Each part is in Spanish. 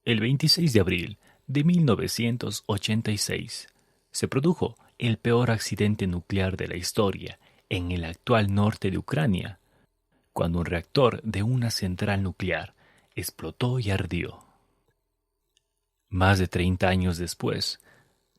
El 26 de abril de 1986 se produjo el peor accidente nuclear de la historia en el actual norte de Ucrania, cuando un reactor de una central nuclear explotó y ardió. Más de 30 años después,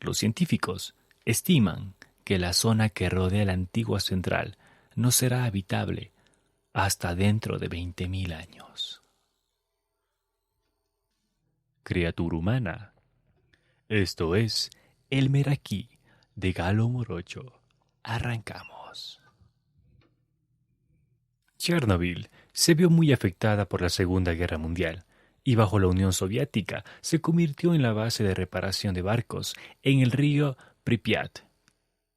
los científicos estiman que la zona que rodea la antigua central no será habitable hasta dentro de 20.000 años. Criatura humana. Esto es El Meraquí de Galo Morocho. Arrancamos. Chernobyl se vio muy afectada por la Segunda Guerra Mundial y bajo la Unión Soviética se convirtió en la base de reparación de barcos en el río Pripyat.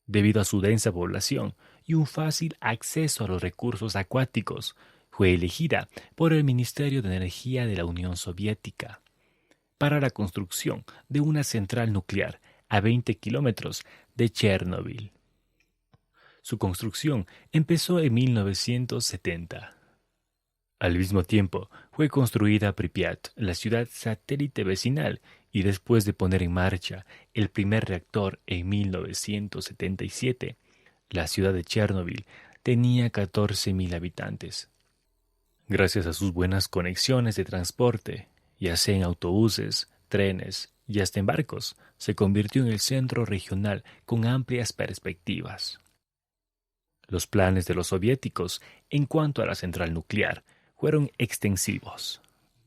Debido a su densa población y un fácil acceso a los recursos acuáticos, fue elegida por el Ministerio de Energía de la Unión Soviética para la construcción de una central nuclear a 20 kilómetros de Chernobyl. Su construcción empezó en 1970. Al mismo tiempo, fue construida Pripyat, la ciudad satélite vecinal, y después de poner en marcha el primer reactor en 1977, la ciudad de Chernobyl tenía 14.000 habitantes. Gracias a sus buenas conexiones de transporte, ya sea en autobuses, trenes y hasta en barcos, se convirtió en el centro regional con amplias perspectivas. Los planes de los soviéticos en cuanto a la central nuclear fueron extensivos.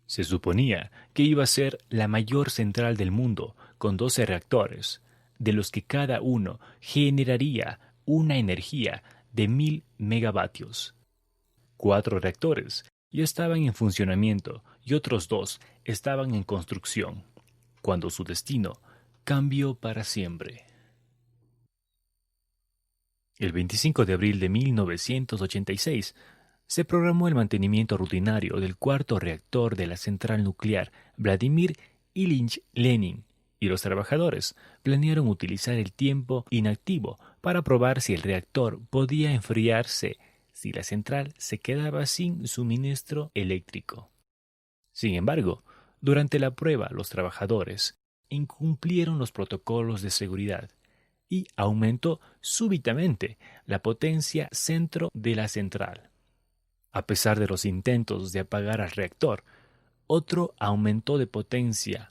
Se suponía que iba a ser la mayor central del mundo con 12 reactores, de los que cada uno generaría una energía de 1.000 megavatios. 4 reactores ya estaban en funcionamiento y otros 2 estaban en construcción, cuando su destino cambió para siempre. El 25 de abril de 1986 se programó el mantenimiento rutinario del cuarto reactor de la central nuclear Vladimir Ilich Lenin, y los trabajadores planearon utilizar el tiempo inactivo para probar si el reactor podía enfriarse si la central se quedaba sin suministro eléctrico. Sin embargo, durante la prueba los trabajadores incumplieron los protocolos de seguridad y aumentó súbitamente la potencia centro de la central. A pesar de los intentos de apagar al reactor, otro aumentó de potencia,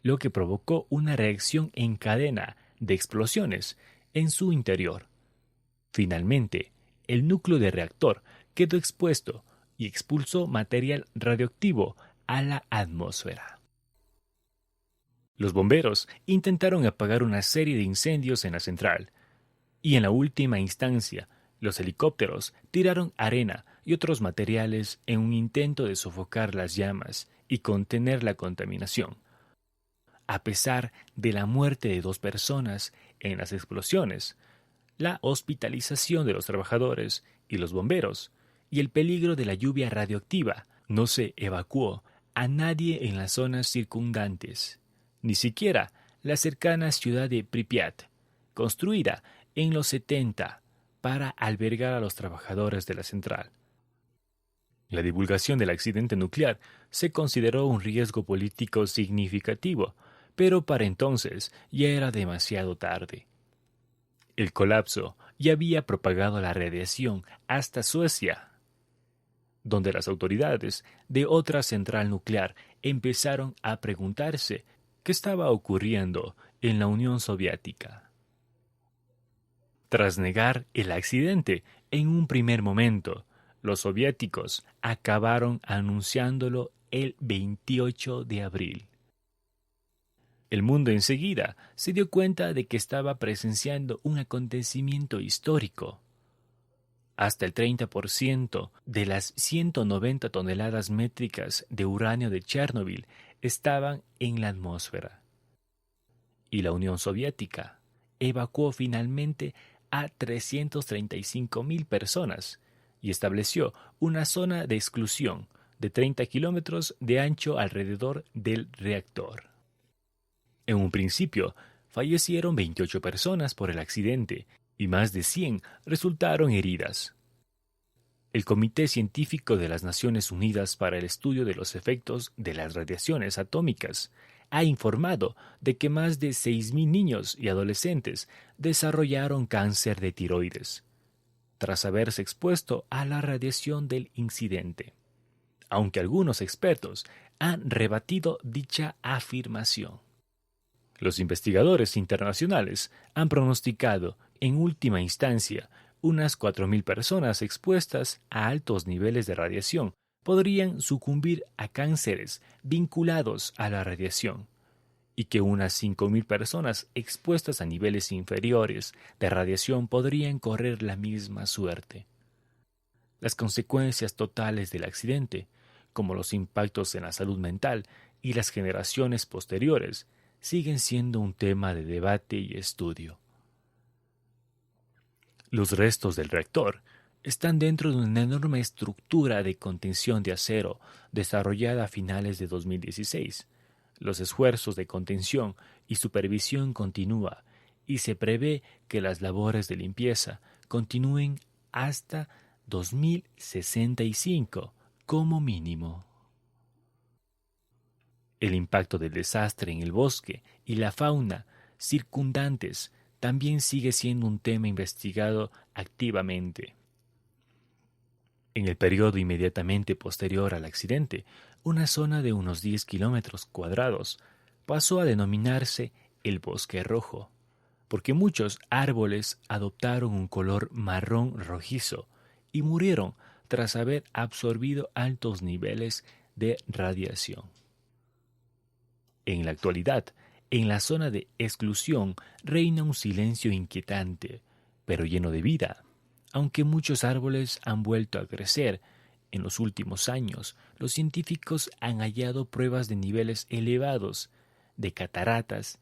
lo que provocó una reacción en cadena de explosiones en su interior. Finalmente, el núcleo del reactor quedó expuesto y expulsó material radioactivo a la atmósfera. Los bomberos intentaron apagar una serie de incendios en la central, y en la última instancia, los helicópteros tiraron arena y otros materiales en un intento de sofocar las llamas y contener la contaminación. A pesar de la muerte de 2 personas en las explosiones, la hospitalización de los trabajadores y los bomberos y el peligro de la lluvia radioactiva, no se evacuó a nadie en las zonas circundantes, ni siquiera la cercana ciudad de Pripyat, construida en los 70 para albergar a los trabajadores de la central. La divulgación del accidente nuclear se consideró un riesgo político significativo, pero para entonces ya era demasiado tarde. El colapso ya había propagado la radiación hasta Suecia, donde las autoridades de otra central nuclear empezaron a preguntarse qué estaba ocurriendo en la Unión Soviética. Tras negar el accidente en un primer momento, los soviéticos acabaron anunciándolo el 28 de abril. El mundo enseguida se dio cuenta de que estaba presenciando un acontecimiento histórico. Hasta el 30% de las 190 toneladas métricas de uranio de Chernobyl estaban en la atmósfera. Y la Unión Soviética evacuó finalmente a 335.000 personas y estableció una zona de exclusión de 30 kilómetros de ancho alrededor del reactor. En un principio, fallecieron 28 personas por el accidente y más de 100 resultaron heridas. El Comité Científico de las Naciones Unidas para el Estudio de los Efectos de las Radiaciones Atómicas ha informado de que más de 6.000 niños y adolescentes desarrollaron cáncer de tiroides tras haberse expuesto a la radiación del incidente, aunque algunos expertos han rebatido dicha afirmación. Los investigadores internacionales han pronosticado, en última instancia, unas 4.000 personas expuestas a altos niveles de radiación podrían sucumbir a cánceres vinculados a la radiación, y que unas 5.000 personas expuestas a niveles inferiores de radiación podrían correr la misma suerte. Las consecuencias totales del accidente, como los impactos en la salud mental y las generaciones posteriores, siguen siendo un tema de debate y estudio. Los restos del reactor están dentro de una enorme estructura de contención de acero desarrollada a finales de 2016. Los esfuerzos de contención y supervisión continúan y se prevé que las labores de limpieza continúen hasta 2065 como mínimo. El impacto del desastre en el bosque y la fauna circundantes también sigue siendo un tema investigado activamente. En el periodo inmediatamente posterior al accidente, una zona de unos 10 kilómetros cuadrados pasó a denominarse el Bosque Rojo, porque muchos árboles adoptaron un color marrón rojizo y murieron tras haber absorbido altos niveles de radiación. En la actualidad, en la zona de exclusión reina un silencio inquietante, pero lleno de vida. Aunque muchos árboles han vuelto a crecer, en los últimos años los científicos han hallado pruebas de niveles elevados de cataratas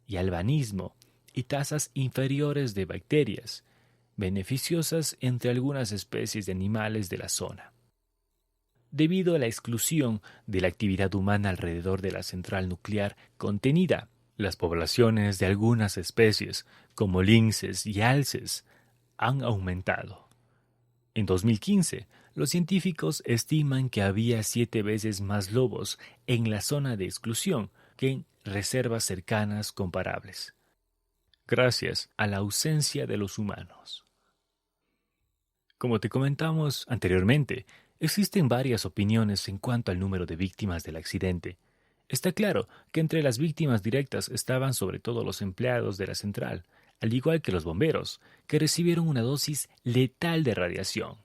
y albanismo y tasas inferiores de bacterias, beneficiosas entre algunas especies de animales de la zona. Debido a la exclusión de la actividad humana alrededor de la central nuclear contenida, las poblaciones de algunas especies, como linces y alces, han aumentado. En 2015, los científicos estiman que había 7 veces más lobos en la zona de exclusión que en reservas cercanas comparables, gracias a la ausencia de los humanos. Como te comentamos anteriormente, existen varias opiniones en cuanto al número de víctimas del accidente. Está claro que entre las víctimas directas estaban sobre todo los empleados de la central, al igual que los bomberos, que recibieron una dosis letal de radiación.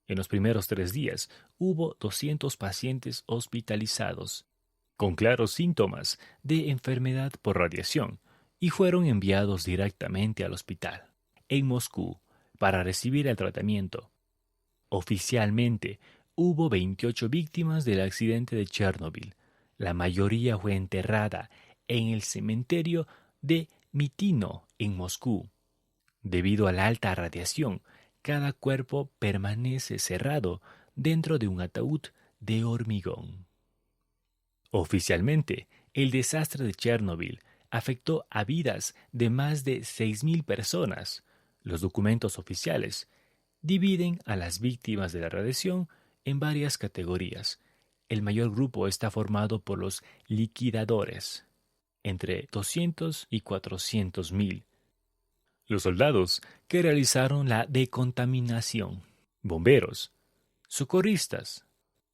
En los primeros 3 días hubo 200 pacientes hospitalizados, con claros síntomas de enfermedad por radiación, y fueron enviados directamente al hospital, en Moscú, para recibir el tratamiento. Oficialmente, hubo 28 víctimas del accidente de Chernobyl. La mayoría fue enterrada en el cementerio de Mitino, en Moscú. Debido a la alta radiación, cada cuerpo permanece cerrado dentro de un ataúd de hormigón. Oficialmente, el desastre de Chernobyl afectó a vidas de más de 6.000 personas. Los documentos oficiales dividen a las víctimas de la radiación en varias categorías. El mayor grupo está formado por los liquidadores, entre 200 y 400.000. Los soldados que realizaron la decontaminación, bomberos, socorristas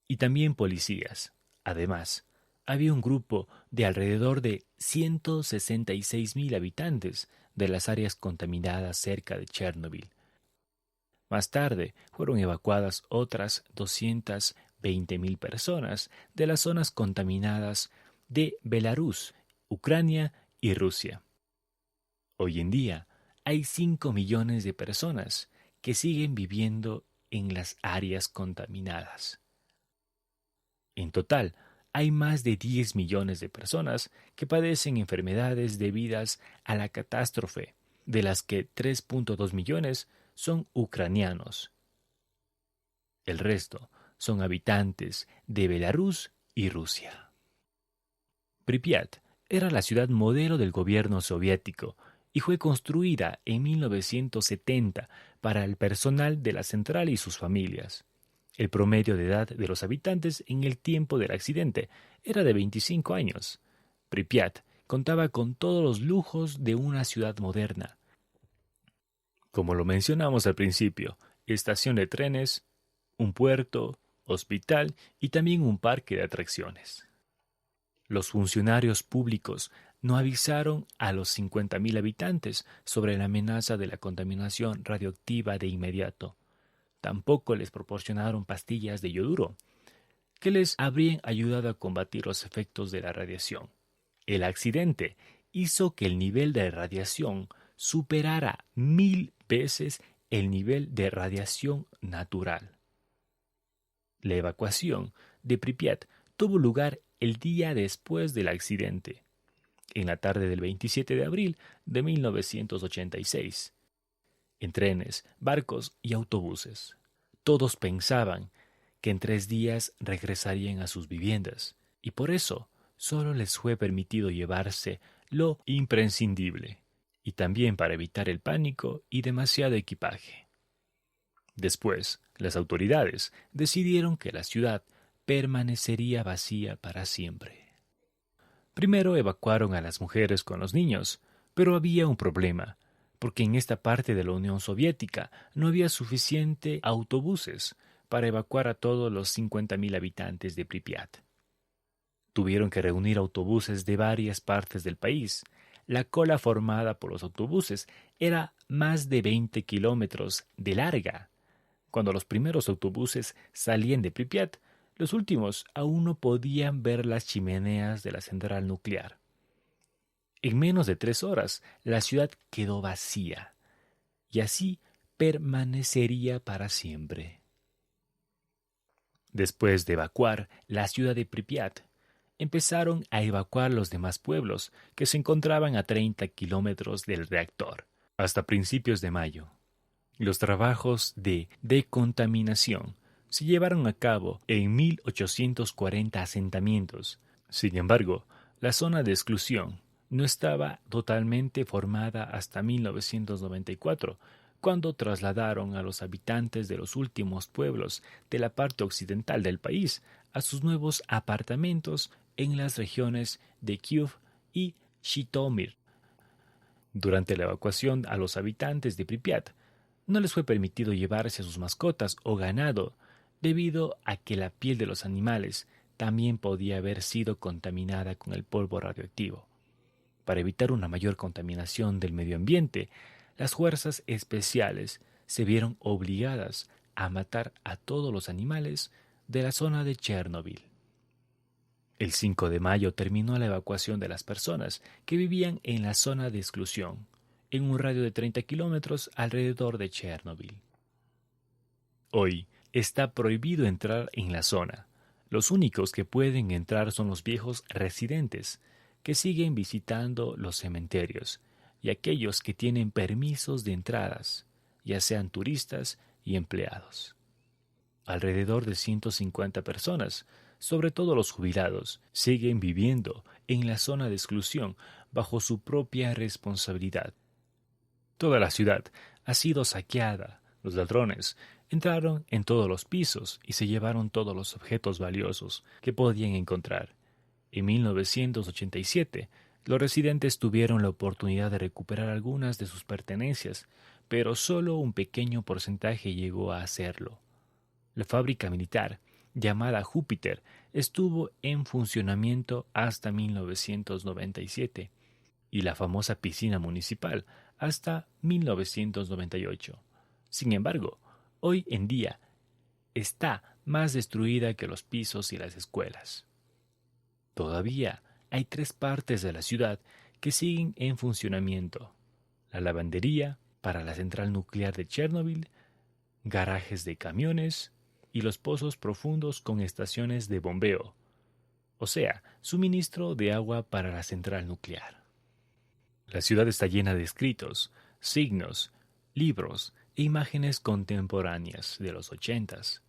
y también policías. Además, había un grupo de alrededor de 166.000 habitantes de las áreas contaminadas cerca de Chernobyl. Más tarde fueron evacuadas otras 220.000 personas de las zonas contaminadas de Belarus, Ucrania y Rusia. Hoy en día hay 5 millones de personas que siguen viviendo en las áreas contaminadas. En total, hay más de 10 millones de personas que padecen enfermedades debidas a la catástrofe, de las que 3.2 millones son ucranianos. El resto son habitantes de Belarus y Rusia. Pripyat era la ciudad modelo del gobierno soviético y fue construida en 1970 para el personal de la central y sus familias. El promedio de edad de los habitantes en el tiempo del accidente era de 25 años. Pripyat contaba con todos los lujos de una ciudad moderna. Como lo mencionamos al principio, estación de trenes, un puerto, hospital y también un parque de atracciones. Los funcionarios públicos no avisaron a los 50.000 habitantes sobre la amenaza de la contaminación radioactiva de inmediato. Tampoco les proporcionaron pastillas de yoduro, que les habrían ayudado a combatir los efectos de la radiación. El accidente hizo que el nivel de radiación superara 1000 veces el nivel de radiación natural. La evacuación de Pripyat tuvo lugar el día después del accidente, en la tarde del 27 de abril de 1986, en trenes, barcos y autobuses. Todos pensaban que en 3 días regresarían a sus viviendas, y por eso solo les fue permitido llevarse lo imprescindible, y también para evitar el pánico y demasiado equipaje. Después, las autoridades decidieron que la ciudad permanecería vacía para siempre. Primero evacuaron a las mujeres con los niños, pero había un problema, porque en esta parte de la Unión Soviética no había suficiente autobuses para evacuar a todos los 50.000 habitantes de Pripyat. Tuvieron que reunir autobuses de varias partes del país. La cola formada por los autobuses era más de 20 kilómetros de larga. Cuando los primeros autobuses salían de Pripyat, los últimos aún no podían ver las chimeneas de la central nuclear. En menos de 3 horas, la ciudad quedó vacía, y así permanecería para siempre. Después de evacuar la ciudad de Pripyat, empezaron a evacuar los demás pueblos que se encontraban a 30 kilómetros del reactor, hasta principios de mayo. Los trabajos de decontaminación se llevaron a cabo en 1840 asentamientos. Sin embargo, la zona de exclusión no estaba totalmente formada hasta 1994, cuando trasladaron a los habitantes de los últimos pueblos de la parte occidental del país a sus nuevos apartamentos en las regiones de Kyiv y Zhytomyr. Durante la evacuación a los habitantes de Pripyat, no les fue permitido llevarse a sus mascotas o ganado, debido a que la piel de los animales también podía haber sido contaminada con el polvo radioactivo. Para evitar una mayor contaminación del medio ambiente, las fuerzas especiales se vieron obligadas a matar a todos los animales de la zona de Chernobyl. El 5 de mayo terminó la evacuación de las personas que vivían en la zona de exclusión, en un radio de 30 kilómetros alrededor de Chernobyl. Hoy está prohibido entrar en la zona. Los únicos que pueden entrar son los viejos residentes, que siguen visitando los cementerios, y aquellos que tienen permisos de entradas, ya sean turistas y empleados. Alrededor de 150 personas, sobre todo los jubilados, siguen viviendo en la zona de exclusión bajo su propia responsabilidad. Toda la ciudad ha sido saqueada. Los ladrones entraron en todos los pisos y se llevaron todos los objetos valiosos que podían encontrar. En 1987, los residentes tuvieron la oportunidad de recuperar algunas de sus pertenencias, pero solo un pequeño porcentaje llegó a hacerlo. La fábrica militar, llamada Júpiter, estuvo en funcionamiento hasta 1997, y la famosa piscina municipal hasta 1998. Sin embargo, hoy en día está más destruida que los pisos y las escuelas. Todavía hay 3 partes de la ciudad que siguen en funcionamiento: la lavandería para la central nuclear de Chernobyl, garajes de camiones y los pozos profundos con estaciones de bombeo, o sea, suministro de agua para la central nuclear. La ciudad está llena de escritos, signos, libros e imágenes contemporáneas de los 80s,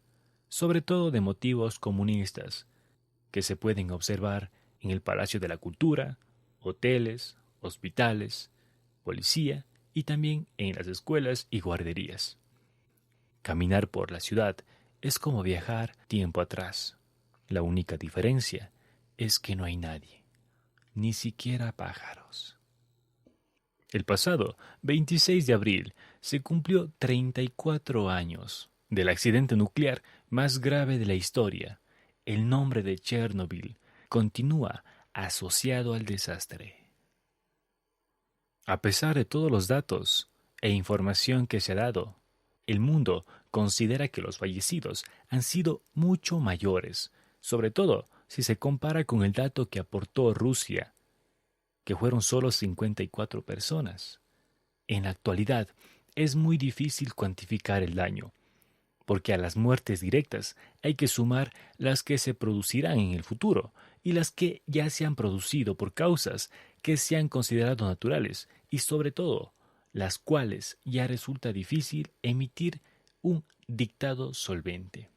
sobre todo de motivos comunistas, que se pueden observar en el Palacio de la Cultura, hoteles, hospitales, policía y también en las escuelas y guarderías. Caminar por la ciudad es como viajar tiempo atrás. La única diferencia es que no hay nadie, ni siquiera pájaros. El pasado 26 de abril se cumplió 34 años del accidente nuclear más grave de la historia. El nombre de Chernobyl continúa asociado al desastre. A pesar de todos los datos e información que se ha dado, el mundo considera que los fallecidos han sido mucho mayores, sobre todo si se compara con el dato que aportó Rusia, que fueron solo 54 personas. En la actualidad, es muy difícil cuantificar el daño, porque a las muertes directas hay que sumar las que se producirán en el futuro y las que ya se han producido por causas que se han considerado naturales y sobre todo las cuales ya resulta difícil emitir un dictado solvente.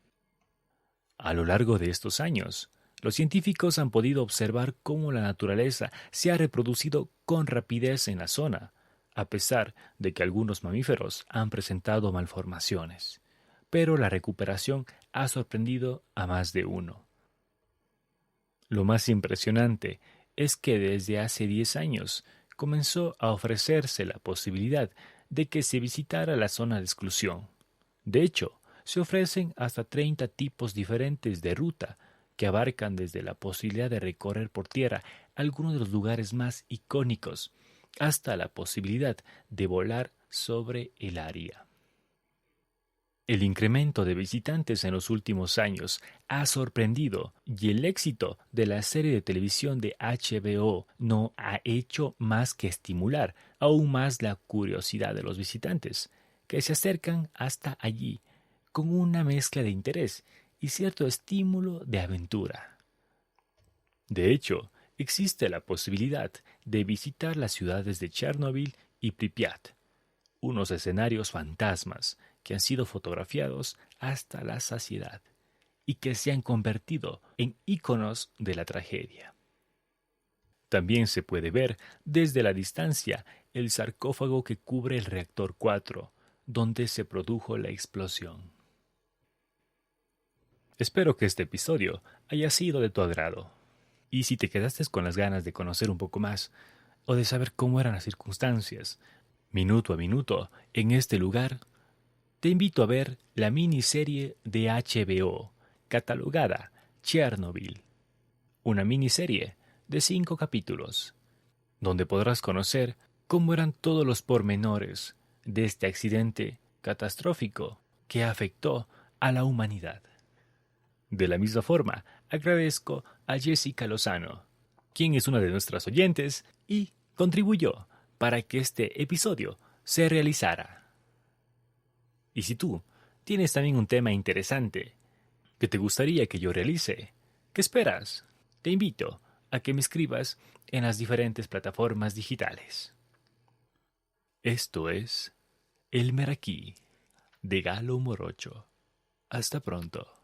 A lo largo de estos años, los científicos han podido observar cómo la naturaleza se ha reproducido con rapidez en la zona, a pesar de que algunos mamíferos han presentado malformaciones. Pero la recuperación ha sorprendido a más de uno. Lo más impresionante es que desde hace 10 años comenzó a ofrecerse la posibilidad de que se visitara la zona de exclusión. De hecho, se ofrecen hasta 30 tipos diferentes de ruta que abarcan desde la posibilidad de recorrer por tierra algunos de los lugares más icónicos hasta la posibilidad de volar sobre el área. El incremento de visitantes en los últimos años ha sorprendido y el éxito de la serie de televisión de HBO no ha hecho más que estimular aún más la curiosidad de los visitantes, que se acercan hasta allí con una mezcla de interés y cierto estímulo de aventura. De hecho, existe la posibilidad de visitar las ciudades de Chernobyl y Pripyat, unos escenarios fantasmas que han sido fotografiados hasta la saciedad y que se han convertido en íconos de la tragedia. También se puede ver desde la distancia el sarcófago que cubre el reactor 4, donde se produjo la explosión. Espero que este episodio haya sido de tu agrado. Y si te quedaste con las ganas de conocer un poco más o de saber cómo eran las circunstancias, minuto a minuto, en este lugar, te invito a ver la miniserie de HBO, catalogada Chernobyl. Una miniserie de 5 capítulos, donde podrás conocer cómo eran todos los pormenores de este accidente catastrófico que afectó a la humanidad. De la misma forma, agradezco a Jessica Lozano, quien es una de nuestras oyentes y contribuyó para que este episodio se realizara. Y si tú tienes también un tema interesante que te gustaría que yo realice, ¿qué esperas? Te invito a que me escribas en las diferentes plataformas digitales. Esto es El Meraquí de Galo Morocho. Hasta pronto.